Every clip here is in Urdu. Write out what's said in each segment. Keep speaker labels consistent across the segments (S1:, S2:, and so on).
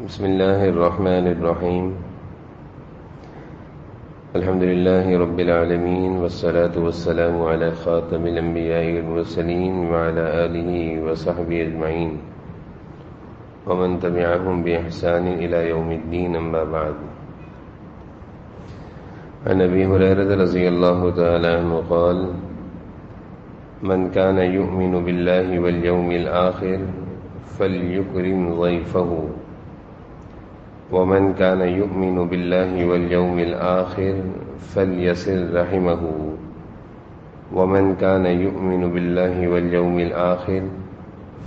S1: بسم الله الرحمن الرحيم. الحمد لله رب العالمين، والصلاة والسلام على خاتم الأنبياء والمرسلين وعلى آله وصحبه أجمعين ومن تبعهم بإحسان إلى يوم الدين، أما بعد. عن أبي هريرة رضي الله تعالى عنه قال: من كان يؤمن بالله واليوم الآخر فليكرم ضيفه، ومن كان يؤمن بالله واليوم الآخر فليصل رحمه، ومن كان يؤمن بالله واليوم الآخر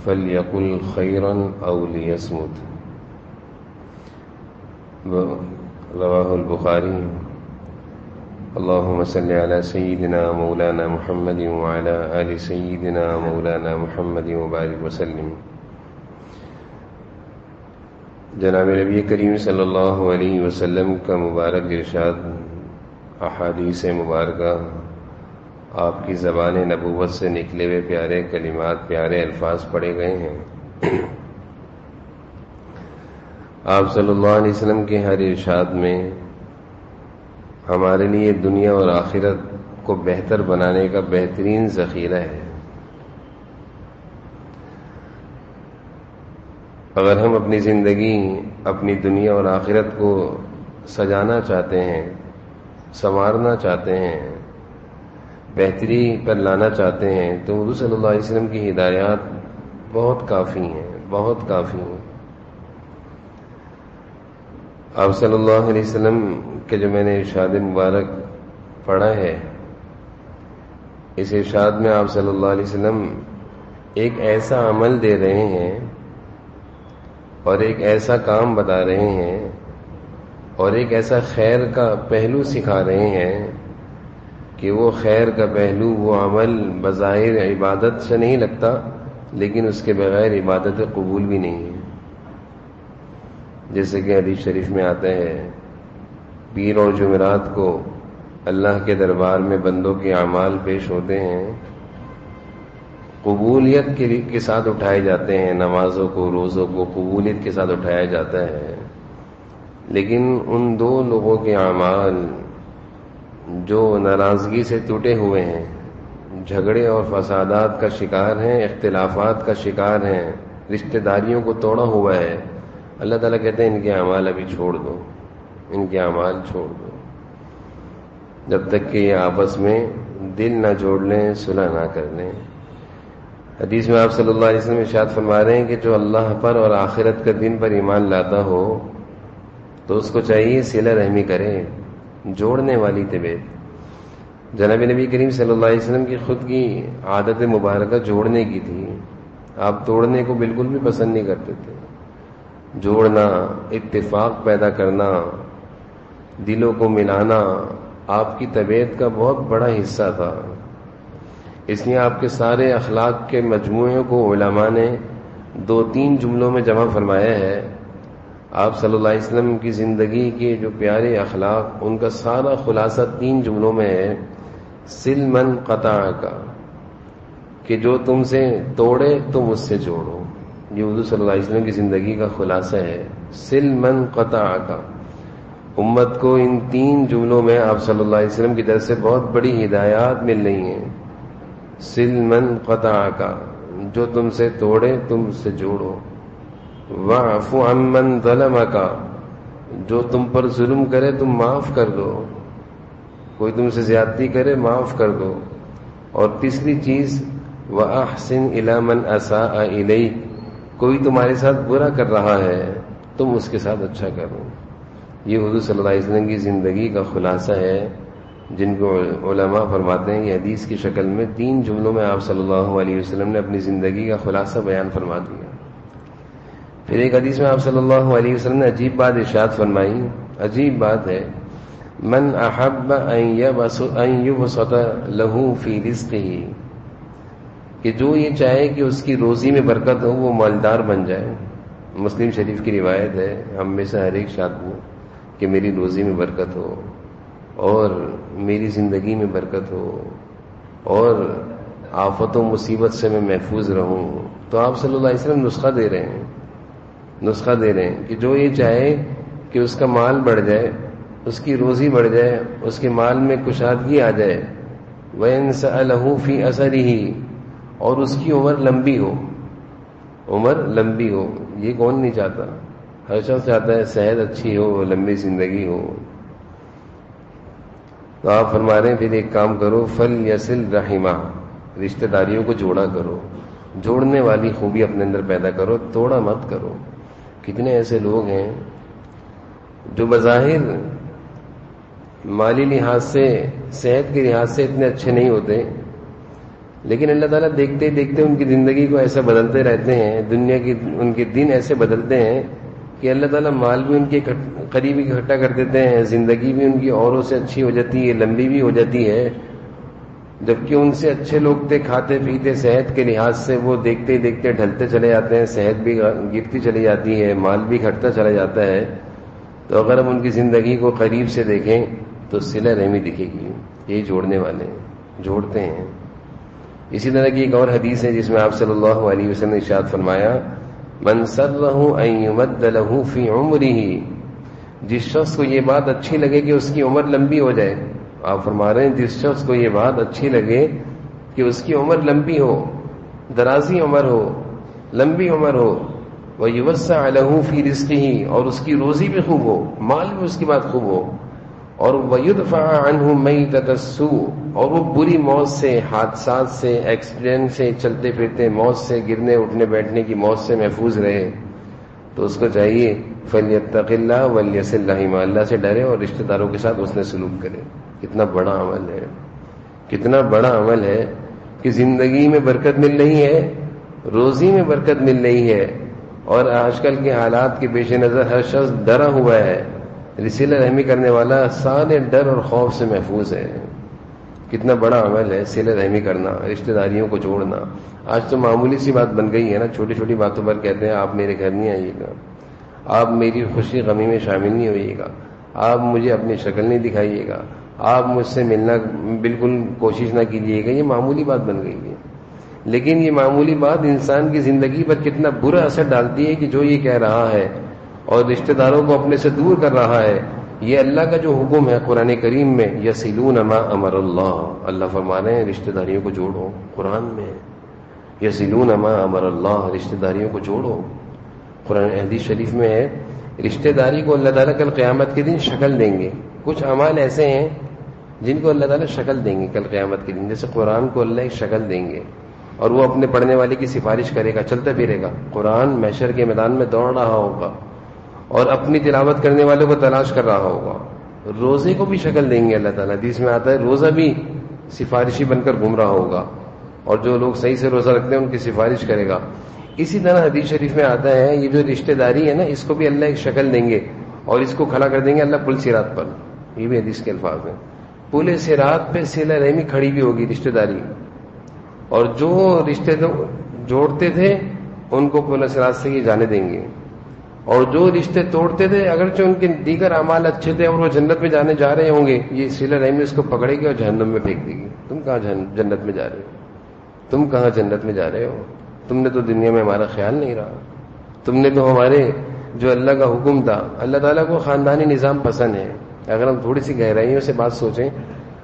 S1: فليقل خيرا أو ليصمت. رواه البخاري. اللهم صل على سيدنا مولانا محمد وعلى آل سيدنا مولانا محمد وبارك وسلم. جناب نبی کریم صلی اللہ علیہ وسلم کا مبارک ارشاد، احادیث مبارکہ، آپ کی زبان نبوت سے نکلے ہوئے پیارے کلمات، پیارے الفاظ پڑھے گئے ہیں۔ آپ صلی اللہ علیہ وسلم کے ہر ارشاد میں ہمارے لیے دنیا اور آخرت کو بہتر بنانے کا بہترین ذخیرہ ہے۔ اگر ہم اپنی زندگی، اپنی دنیا اور آخرت کو سجانا چاہتے ہیں، سنوارنا چاہتے ہیں، بہتری پر لانا چاہتے ہیں، تو حضور صلی اللہ علیہ وسلم کی ہدایات بہت کافی ہیں، بہت کافی ہیں۔ آپ صلی اللہ علیہ وسلم کے جو میں نے ارشاد مبارک پڑھا ہے، اس ارشاد میں آپ صلی اللہ علیہ وسلم ایک ایسا عمل دے رہے ہیں اور ایک ایسا کام بتا رہے ہیں اور ایک ایسا خیر کا پہلو سکھا رہے ہیں کہ وہ خیر کا پہلو، وہ عمل بظاہر عبادت سے نہیں لگتا، لیکن اس کے بغیر عبادت قبول بھی نہیں ہے۔ جیسے کہ حدیث شریف میں آتا ہے، پیر اور جمعرات کو اللہ کے دربار میں بندوں کے اعمال پیش ہوتے ہیں، قبولیت کے ساتھ اٹھائے جاتے ہیں، نمازوں کو، روزوں کو قبولیت کے ساتھ اٹھایا جاتا ہے، لیکن ان دو لوگوں کے اعمال جو ناراضگی سے ٹوٹے ہوئے ہیں، جھگڑے اور فسادات کا شکار ہیں، اختلافات کا شکار ہیں، رشتہ داریوں کو توڑا ہوا ہے، اللہ تعالیٰ کہتے ہیں ان کے اعمال ابھی چھوڑ دو، ان کے اعمال چھوڑ دو، جب تک کہ یہ آپس میں دل نہ جوڑ لیں، صلح نہ کر لیں۔ حدیث میں آپ صلی اللہ علیہ وسلم ارشاد فرما رہے ہیں کہ جو اللہ پر اور آخرت کے دن پر ایمان لاتا ہو تو اس کو چاہیے صلہ رحمی کرے، جوڑنے والی طبیعت۔ جناب نبی کریم صلی اللہ علیہ وسلم کی خود کی عادت مبارکہ جوڑنے کی تھی، آپ توڑنے کو بالکل بھی پسند نہیں کرتے تھے۔ جوڑنا، اتفاق پیدا کرنا، دلوں کو ملانا آپ کی طبیعت کا بہت بڑا حصہ تھا۔ اس لیے آپ کے سارے اخلاق کے مجموعے کو علماء نے 2-3 جملوں میں جمع فرمایا ہے۔ آپ صلی اللہ علیہ وسلم کی زندگی کے جو پیارے اخلاق، ان کا سارا خلاصہ 3 جملوں میں ہے، سل من قطعک، کہ جو تم سے توڑے تم اس سے جوڑو۔ یہ حضور صلی اللہ علیہ وسلم کی زندگی کا خلاصہ ہے، سل من قطعک۔ امت کو ان 3 جملوں میں آپ صلی اللہ علیہ وسلم کی طرف سے بہت بڑی ہدایات مل رہی ہیں۔ سل من قطعک، جو تم سے توڑے تم سے جوڑو، واعف عمن ظلمک، جو تم پر ظلم کرے تم معاف کر دو، کوئی تم سے زیادتی کرے معاف کر دو، اور تیسری چیز واحسن الی من اساء الیک، کوئی تمہارے ساتھ برا کر رہا ہے تم اس کے ساتھ اچھا کرو۔ یہ حضور صلی اللہ علیہ وسلم کی زندگی کا خلاصہ ہے، جن کو علماء فرماتے ہیں یہ حدیث کی شکل میں 3 جملوں میں آپ صلی اللہ علیہ وسلم نے اپنی زندگی کا خلاصہ بیان فرما دیا۔ پھر ایک حدیث میں آپ صلی اللہ علیہ وسلم نے عجیب بات ارشاد فرمائی، عجیب بات ہے، من احب ان یبسط له فی رزقہ، کہ جو یہ چاہے کہ اس کی روزی میں برکت ہو وہ مالدار بن جائے۔ مسلم شریف کی روایت ہے، ہم میں سے ہر ایک شخص کو کہ میری روزی میں برکت ہو اور میری زندگی میں برکت ہو اور آفت و مصیبت سے میں محفوظ رہوں، تو آپ صلی اللہ علیہ وسلم نسخہ دے رہے ہیں نسخہ دے رہے ہیں کہ جو یہ چاہے کہ اس کا مال بڑھ جائے، اس کی روزی بڑھ جائے، اس کے مال میں کشادگی آ جائے، وَيَنْسَأَ لَهُ فِي أَثَرِهِ، اور اس کی عمر لمبی ہو، عمر لمبی ہو. یہ کون نہیں چاہتا؟ ہر شخص چاہتا ہے صحت اچھی ہو، لمبی زندگی ہو. تو آپ فرما رہے ہیں پھر ایک کام کرو، فَلْيَصِلْ رَحِمَهُ، رشتہ داریوں کو جوڑا کرو، جوڑنے والی خوبی اپنے اندر پیدا کرو، توڑا مت کرو. کتنے ایسے لوگ ہیں جو بظاہر مالی لحاظ سے، صحت کے لحاظ سے اتنے اچھے نہیں ہوتے، لیکن اللہ تعالیٰ دیکھتے دیکھتے ان کی زندگی کو ایسا بدلتے رہتے ہیں، دنیا کی ان کے دن ایسے بدلتے ہیں کہ اللہ تعالیٰ مال بھی ان کے قریب اکٹھا کر دیتے ہیں، زندگی بھی ان کی اوروں سے اچھی ہو جاتی ہے، لمبی بھی ہو جاتی ہے. جبکہ ان سے اچھے لوگ تھے، کھاتے پیتے صحت کے لحاظ سے، وہ دیکھتے دیکھتے ڈھلتے چلے جاتے ہیں، صحت بھی گرتی چلی جاتی ہے، مال بھی گھٹتا چلا جاتا ہے. تو اگر ہم ان کی زندگی کو قریب سے دیکھیں تو صلہ رحمی دکھے گی. یہی جوڑنے والے جوڑتے ہیں. اسی طرح کی ایک اور حدیث ہے جس میں آپ صلی اللہ علیہ وسلم نے ارشاد فرمایا، من سرہ ان یمد لہ فی عمرہ، جس شخص کو یہ بات اچھی لگے کہ اس کی عمر لمبی ہو جائے. آپ فرما رہے ہیں جس شخص کو یہ بات اچھی لگے کہ اس کی عمر لمبی ہو، درازی عمر ہو، لمبی عمر ہو، وَيُوَسَّعْ لَهُ فِي رِزْقِهِ، اور اس کی روزی بھی خوب ہو، مال بھی اس کی بات خوب ہو، اور وَيُدْفَعَ عَنْهُ مَيْتَةَ السُّوءِ، اور وہ بری موت سے، حادثات سے، ایکسیڈنٹ سے، چلتے پھرتے موت سے، گرنے اٹھنے بیٹھنے کی موت سے محفوظ رہے. تو اس کو چاہیے فَلْيَتَّقِ اللَّهَ وَلْيَصِلْ رَحِمَهُ، اللہ سے ڈرے اور رشتہ داروں کے ساتھ اس نے سلوک کرے. کتنا بڑا عمل ہے، کتنا بڑا عمل ہے کہ زندگی میں برکت مل رہی ہے، روزی میں برکت مل رہی ہے، اور آج کل کے حالات کے پیش نظر ہر شخص ڈرا ہوا ہے. صلہ رحمی کرنے والا سارے ڈر اور خوف سے محفوظ ہے. کتنا بڑا عمل ہے صلہ رحمی کرنا، رشتہ داریوں کو جوڑنا. آج تو معمولی سی بات بن گئی ہے نا، چھوٹی چھوٹی باتوں پر کہتے ہیں آپ میرے گھر نہیں آئیے گا، آپ میری خوشی غمی میں شامل نہیں ہوئیے گا، آپ مجھے اپنی شکل نہیں دکھائیے گا، آپ مجھ سے ملنا بالکل کوشش نہ کیجیے گا. یہ معمولی بات بن گئی ہے، لیکن یہ معمولی بات انسان کی زندگی پر کتنا برا اثر ڈالتی ہے کہ جو یہ کہہ رہا ہے اور رشتہ داروں کو اپنے سے دور کر رہا ہے. یہ اللہ کا جو حکم ہے قرآن کریم میں، یصلون ما امر اللہ، اللہ فرما رہے ہیں رشتہ داریوں کو جوڑو. قرآن میں یصلون ما امر اللہ، رشتہ داریوں کو جوڑو. قرآن حدیث شریف میں ہے رشتہ داری کو اللہ تعالیٰ کل قیامت کے دن شکل دیں گے. کچھ اعمال ایسے ہیں جن کو اللہ تعالیٰ شکل دیں گے کل قیامت کے دن. جیسے قرآن کو اللہ ایک شکل دیں گے اور وہ اپنے پڑھنے والے کی سفارش کرے گا، چلتا پھرے گا. قرآن محشر کے میدان میں دوڑ رہا ہوگا اور اپنی تلاوت کرنے والوں کو تلاش کر رہا ہوگا. روزے کو بھی شکل دیں گے اللہ تعالیٰ. حدیث میں آتا ہے روزہ بھی سفارشی بن کر گھوم رہا ہوگا، اور جو لوگ صحیح سے روزہ رکھتے ہیں ان کی سفارش کرے گا. اسی طرح حدیث شریف میں آتا ہے یہ جو رشتہ داری ہے نا، اس کو بھی اللہ ایک شکل دیں گے اور اس کو کھڑا کر دیں گے اللہ پل صراط پر. یہ بھی حدیث کے الفاظ ہیں. پل صراط پہ صلہ رحمی کھڑی بھی ہوگی، رشتہ داری، اور جو رشتے جوڑتے تھے ان کو پل صراط سے یہ جانے دیں گے، اور جو رشتے توڑتے تھے اگرچہ ان کے دیگر اعمال اچھے تھے اور وہ جنت میں جانے جا رہے ہوں گے، یہ صلہ رحمی اس کو پکڑے گی اور جہنم میں پھینک دے گی. تم کہاں جنت میں جا رہے ہو؟ تم کہاں جنت میں جا رہے ہو؟ تم نے تو دنیا میں ہمارا خیال نہیں رہا. تم نے تو ہمارے جو اللہ کا حکم تھا، اللہ تعالیٰ کو خاندانی نظام پسند ہے. اگر ہم تھوڑی سی گہرائیوں سے بات سوچیں،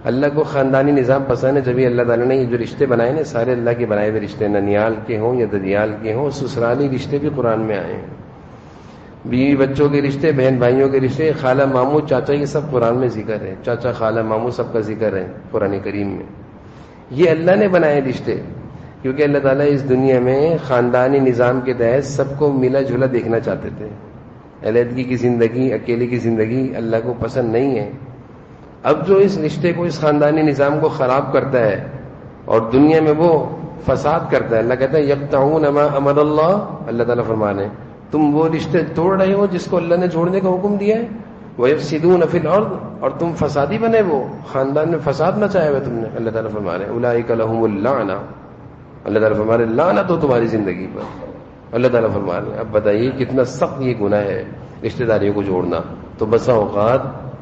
S1: اللہ کو خاندانی نظام پسند ہے. جبھی اللہ تعالیٰ نے یہ جو رشتے بنائے نا، سارے اللہ کے بنائے ہوئے رشتے، ننیال کے ہوں یا ددیال کے ہوں، سسرالی رشتے بھی قرآن میں آئے ہیں. بیوی بچوں کے رشتے، بہن بھائیوں کے رشتے، خالہ ماموں چاچا، یہ سب قرآن میں ذکر ہے. چاچا خالہ ماموں سب کا ذکر ہے قرآن کریم میں. یہ اللہ نے بنائے رشتے، کیونکہ اللہ تعالیٰ اس دنیا میں خاندانی نظام کے تحت سب کو ملا جلا دیکھنا چاہتے تھے. علیحدگی کی زندگی، اکیلے کی زندگی اللہ کو پسند نہیں ہے. اب جو اس رشتے کو، اس خاندانی نظام کو خراب کرتا ہے اور دنیا میں وہ فساد کرتا ہے، اللہ کہتا ہے یقطعون ما امر اللہ، اللہ تعالیٰ فرما رہے ہیں تم وہ رشتے توڑ رہے ہو جس کو اللہ نے جوڑنے کا حکم دیا ہے. وَيَفْسِدُونَ فِي الْأَرْضِ، اور تم فسادی بنے، وہ خاندان میں فساد مچایا ہوا تم نے. اللہ تعالیٰ فرما رہے ہیں اولئک لہم اللعنہ، اللہ تعالیٰ فرما رہے ہیں لعنت ہو تمہاری زندگی پر. اللہ تعالیٰ فرما رہے ہیں. اب بتائیے کتنا سخت یہ گناہ ہے رشتہ داریوں کو جوڑنا. تو بسا اوقات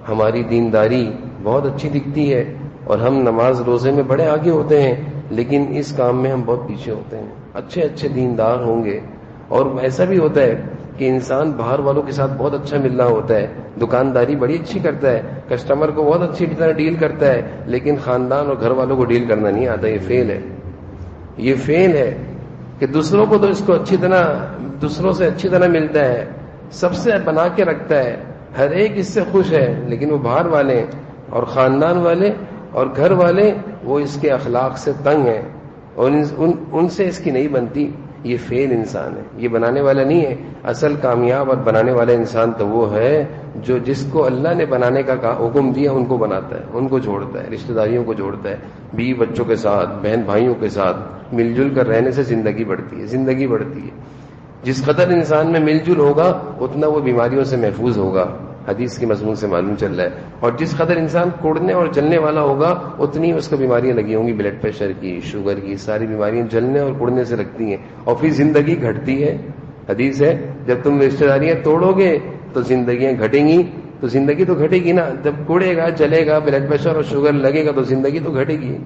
S1: ہماری دینداری بہت اچھی دکھتی ہے اور ہم نماز روزے میں بڑے آگے ہوتے ہیں، لیکن اس کام میں ہم بہت پیچھے ہوتے ہیں. اچھے اچھے دیندار ہوں گے، اور ایسا بھی ہوتا ہے کہ انسان باہر والوں کے ساتھ بہت اچھا مل رہا ہوتا ہے، دکانداری بڑی اچھی کرتا ہے، کسٹمر کو بہت اچھی طرح ڈیل کرتا ہے، لیکن خاندان اور گھر والوں کو ڈیل کرنا نہیں آتا. یہ فیل ہے. یہ فیل ہے کہ دوسروں کو تو اس کو دوسروں سے اچھی طرح ملتا ہے، سب سے بنا کے رکھتا ہے، ہر ایک اس سے خوش ہے، لیکن وہ باہر والے اور خاندان والے اور گھر والے وہ اس کے اخلاق سے تنگ ہیں اور ان سے اس کی نہیں بنتی. یہ فیل انسان ہے، یہ بنانے والا نہیں ہے. اصل کامیاب اور بنانے والا انسان تو وہ ہے جو جس کو اللہ نے بنانے کا حکم دیا ان کو بناتا ہے، ان کو جوڑتا ہے، رشتہ داریوں کو جوڑتا ہے، بیوی بچوں کے ساتھ، بہن بھائیوں کے ساتھ مل جل کر رہنے سے زندگی بڑھتی ہے. زندگی بڑھتی ہے. جس قدر انسان میں مل جل ہوگا اتنا وہ بیماریوں سے محفوظ ہوگا، حدیث کے مضمون سے معلوم چل رہا ہے. اور جس قدر انسان کوڑنے اور جلنے والا ہوگا اتنی اس کو بیماریاں لگی ہوں گی، بلڈ پریشر کی، شوگر کی، ساری بیماریاں جلنے اور کوڑنے سے لگتی ہیں اور پھر زندگی گھٹتی ہے. حدیث ہے جب تم رشتہ داریاں توڑو گے تو زندگیاں گھٹیں گی. تو زندگی تو گھٹے گی نا، جب کوڑے گا، جلے گا، بلڈ پریشر اور شوگر لگے گا تو زندگی تو گھٹے گی.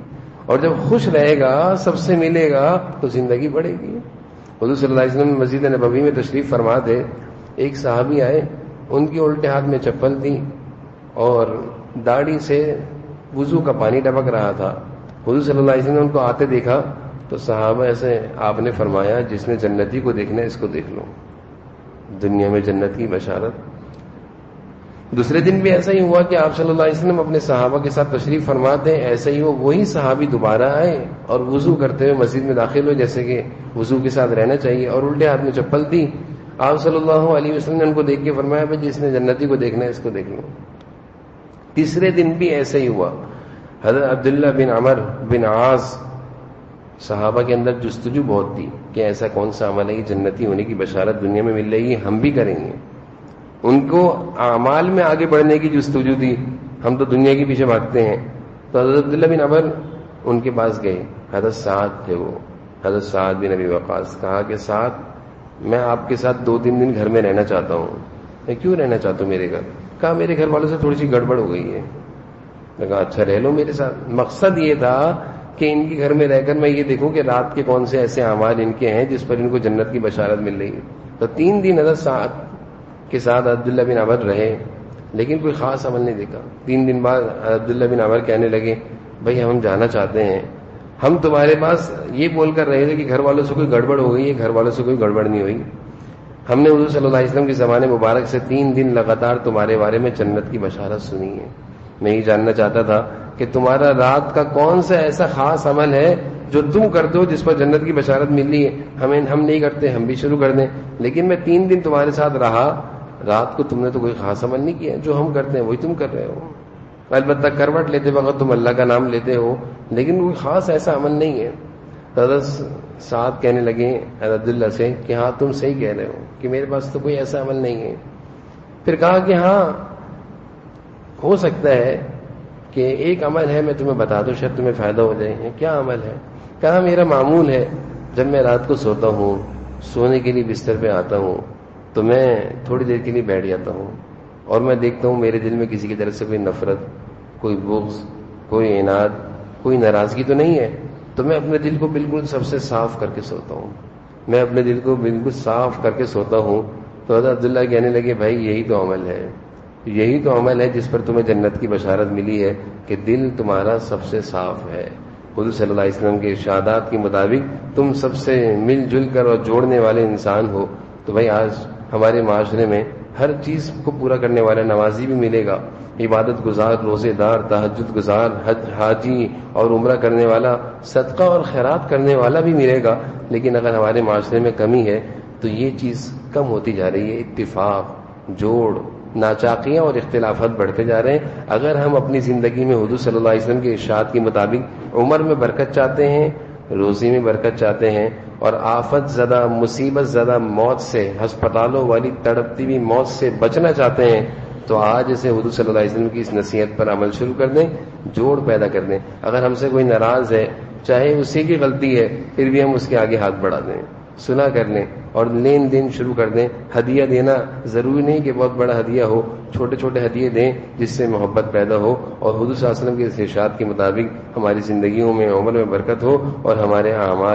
S1: اور جب خوش رہے گا، سب سے ملے گا تو زندگی بڑھے گی. حضور صلی اللہ علیہ وسلم مسجد نبوی میں تشریف فرما تھے. ایک صحابی آئے، ان کی الٹے ہاتھ میں چپل تھی اور داڑھی سے وضو کا پانی ٹپک رہا تھا. حضور صلی اللہ علیہ وسلم نے ان کو آتے دیکھا تو صحابہ ایسے آپ نے فرمایا جس نے جنتی کو دیکھنا ہے اس کو دیکھ لو، دنیا میں جنت کی بشارت. دوسرے دن بھی ایسا ہی ہوا کہ آپ صلی اللہ علیہ وسلم اپنے صحابہ کے ساتھ تشریف فرماتے ہیں. ایسا ہی وہی صحابی دوبارہ آئے اور وضو کرتے ہوئے مسجد میں داخل ہوئے جیسے کہ وضو کے ساتھ رہنا چاہیے، اور الٹے ہاتھ میں چپل تھی. آپ صلی اللہ علیہ وسلم نے ان کو دیکھ کے فرمایا بھائی جس نے جنتی کو دیکھنا ہے اس کو دیکھ لو. تیسرے دن بھی ایسا ہی ہوا. حضرت عبداللہ بن عمر بن عاص، صحابہ کے اندر جستجو بہت تھی کہ ایسا کون سا عمل ہے کہ جنتی ہونے کی بشارت دنیا میں مل رہی ہے، ہم بھی کریں گے. ان کو اعمال میں آگے بڑھنے کی جستجو تھی، ہم تو دنیا کے پیچھے بھاگتے ہیں. تو حضرت عبداللہ بن عمر ان کے پاس گئے. حضرت سعد تھے وہ، حضرت سعد بن ابی وقاص. کہا کہ سعد میں آپ کے ساتھ 2-3 دن گھر میں رہنا چاہتا ہوں. میں کیوں رہنا چاہتا ہوں میرے گھر؟ کہا میرے گھر والوں سے تھوڑی سی گڑبڑ ہو گئی ہے. میں کہا اچھا رہ لو میرے ساتھ. مقصد یہ تھا کہ ان کے گھر میں رہ کر میں یہ دیکھوں کہ رات کے کون سے ایسے اعمال ان کے ہیں جس پر ان کو جنت کی بشارت مل رہی ہے. تو 3 دن حضرت سعد کے ساتھ عبداللہ بن عمر رہے لیکن کوئی خاص عمل نہیں دیکھا. 3 دن بعد عبداللہ بن عمر کہنے لگے بھائی ہم جانا چاہتے ہیں، ہم تمہارے پاس یہ بول کر رہے تھے کہ گھر والوں سے کوئی گڑبڑ ہو گئی ہے. گھر والوں سے کوئی گڑبڑ نہیں ہوئی. ہم نے حضور صلی اللہ علیہ وسلم کے زمانے مبارک سے 3 دن لگاتار تمہارے بارے میں جنت کی بشارت سنی ہے. میں یہ جاننا چاہتا تھا کہ تمہارا رات کا کون سا ایسا خاص عمل ہے جو تم کرتے ہو جس پر جنت کی بشارت مل رہی ہے. ہم نہیں کرتے، ہم بھی شروع کر دیں. لیکن میں 3 دن تمہارے ساتھ رہا، رات کو تم نے تو کوئی خاص عمل نہیں کیا. جو ہم کرتے ہیں وہی تم کر رہے ہو. البتہ کروٹ لیتے وقت تم اللہ کا نام لیتے ہو لیکن کوئی خاص ایسا عمل نہیں ہے. حضرت سعد کہنے لگے حضرت عبداللہ سے کہ ہاں تم صحیح کہہ رہے ہو کہ میرے پاس تو کوئی ایسا عمل نہیں ہے. پھر کہا کہ ہاں ہو سکتا ہے کہ ایک عمل ہے، میں تمہیں بتا دوں شاید تمہیں فائدہ ہو جائے. کیا عمل ہے؟ کہا میرا معمول ہے جب میں رات کو سوتا ہوں، سونے کے لیے بستر پہ آتا ہوں تو میں تھوڑی دیر کے لیے بیٹھ جاتا ہوں اور میں دیکھتا ہوں میرے دل میں کسی کی طرف سے کوئی نفرت، کوئی بغض، کوئی عناد، کوئی ناراضگی تو نہیں ہے. تو میں اپنے دل کو بالکل سب سے صاف کر کے سوتا ہوں. میں اپنے دل کو بالکل صاف کر کے سوتا ہوں. تو حضرت عبداللہ کہنے لگے بھائی یہی تو عمل ہے، یہی تو عمل ہے جس پر تمہیں جنت کی بشارت ملی ہے کہ دل تمہارا سب سے صاف ہے. حضور صلی اللہ علیہ وسلم کے ارشادات کے مطابق تم سب سے مل جل کر اور جوڑنے والے انسان ہو. تو بھائی آج ہمارے معاشرے میں ہر چیز کو پورا کرنے والا نمازی بھی ملے گا، عبادت گزار، روزے دار، تہجد گزار، حاجی اور عمرہ کرنے والا، صدقہ اور خیرات کرنے والا بھی ملے گا. لیکن اگر ہمارے معاشرے میں کمی ہے تو یہ چیز کم ہوتی جا رہی ہے. اتفاق، جوڑ، ناچاقیاں اور اختلافات بڑھتے جا رہے ہیں. اگر ہم اپنی زندگی میں حضور صلی اللہ علیہ وسلم کے ارشاد کے مطابق عمر میں برکت چاہتے ہیں، روزی میں برکت چاہتے ہیں اور آفت زدہ، مصیبت زدہ موت سے، ہسپتالوں والی تڑپتی ہوئی موت سے بچنا چاہتے ہیں تو آج سے حضور صلی اللہ علیہ وسلم کی اس نصیحت پر عمل شروع کر دیں، جوڑ پیدا کر دیں. اگر ہم سے کوئی ناراض ہے، چاہے اسی کی غلطی ہے، پھر بھی ہم اس کے آگے ہاتھ بڑھا دیں، صلح کر لیں اور لین دین شروع کر دیں. ہدیہ دینا ضروری نہیں کہ بہت بڑا ہدیہ ہو، چھوٹے چھوٹے ہدیے دیں جس سے محبت پیدا ہو اور حضور صلی اللہ علیہ وسلم کے ارشاد کے مطابق ہماری زندگیوں میں عمر میں برکت ہو اور ہمارے اعمال